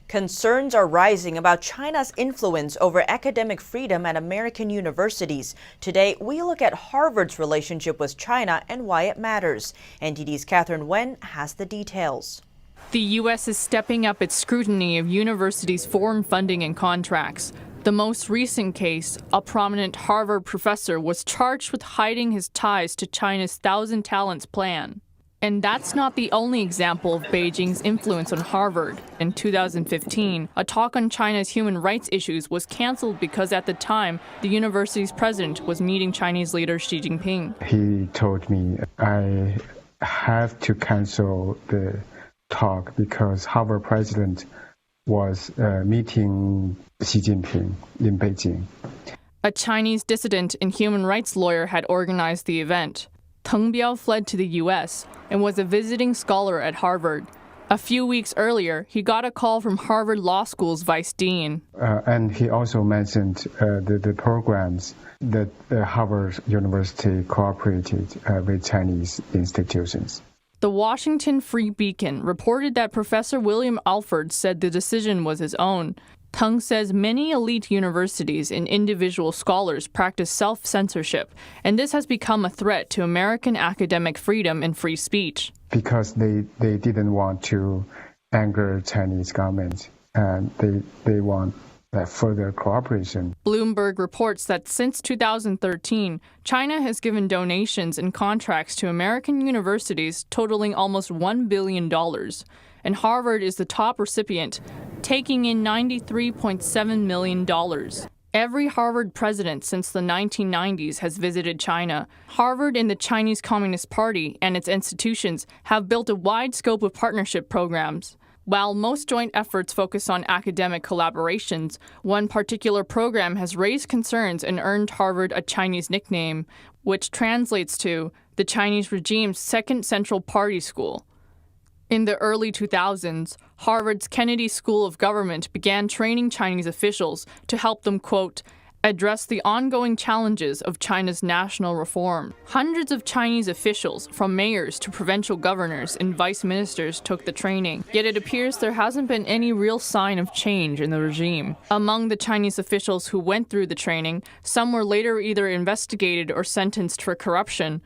Concerns are rising about China's influence over academic freedom at American universities. Today, we look at Harvard's relationship with China and why it matters. NTD's Catherine Wen has the details. The U.S. is stepping up its scrutiny of universities' foreign funding and contracts. The most recent case, a prominent Harvard professor was charged with hiding his ties to China's Thousand Talents plan. And that's not the only example of Beijing's influence on Harvard. In 2015, a talk on China's human rights issues was canceled because at the time, the university's president was meeting Chinese leader Xi Jinping. He told me I have to cancel the talk because Harvard president was meeting Xi Jinping in Beijing. A Chinese dissident and human rights lawyer had organized the event. Teng Biao fled to the U.S. and was a visiting scholar at Harvard. A few weeks earlier, he got a call from Harvard Law School's vice dean. And he also mentioned the programs that Harvard University cooperated with Chinese institutions. The Washington Free Beacon reported that Professor William Alford said the decision was his own. Teng says many elite universities and individual scholars practice self-censorship, and this has become a threat to American academic freedom and free speech. Because they didn't want to anger Chinese government, and they want further cooperation. Bloomberg reports that since 2013, China has given donations and contracts to American universities totaling almost $1 billion. And Harvard is the top recipient, taking in $93.7 million. Every Harvard president since the 1990s has visited China. Harvard and the Chinese Communist Party and its institutions have built a wide scope of partnership programs. While most joint efforts focus on academic collaborations, one particular program has raised concerns and earned Harvard a Chinese nickname, which translates to the Chinese regime's second central party school. In the early 2000s, Harvard's Kennedy School of Government began training Chinese officials to help them, quote, address the ongoing challenges of China's national reform. Hundreds of Chinese officials, from mayors to provincial governors and vice ministers, took the training. Yet it appears there hasn't been any real sign of change in the regime. Among the Chinese officials who went through the training, some were later either investigated or sentenced for corruption.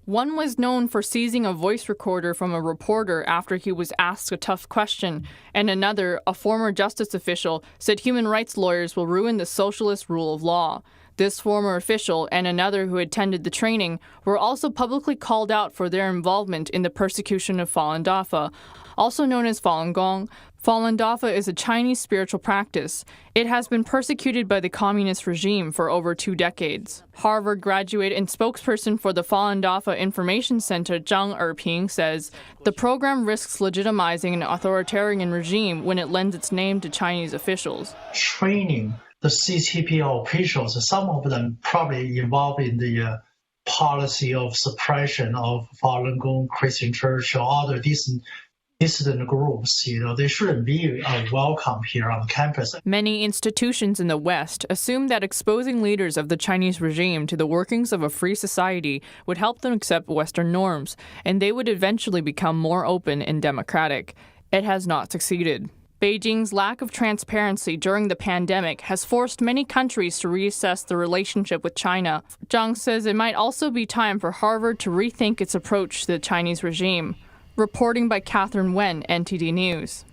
One was known for seizing a voice recorder from a reporter after he was asked a tough question, and another, a former justice official, said human rights lawyers will ruin the socialist rule of law. This former official and another who attended the training were also publicly called out for their involvement in the persecution of Falun Dafa, also known as Falun Gong. Falun Dafa is a Chinese spiritual practice. It has been persecuted by the communist regime for over 2 decades. Harvard graduate and spokesperson for the Falun Dafa Information Center, Zhang Erping, says the program risks legitimizing an authoritarian regime when it lends its name to Chinese officials. Training the CCP officials, some of them probably involved in the policy of suppression of Falun Gong Christian Church or other dissident groups, they shouldn't be welcome here on campus. Many institutions in the West assume that exposing leaders of the Chinese regime to the workings of a free society would help them accept Western norms, and they would eventually become more open and democratic. It has not succeeded. Beijing's lack of transparency during the pandemic has forced many countries to reassess the relationship with China. Zhang says it might also be time for Harvard to rethink its approach to the Chinese regime. Reporting by Catherine Wen, NTD News.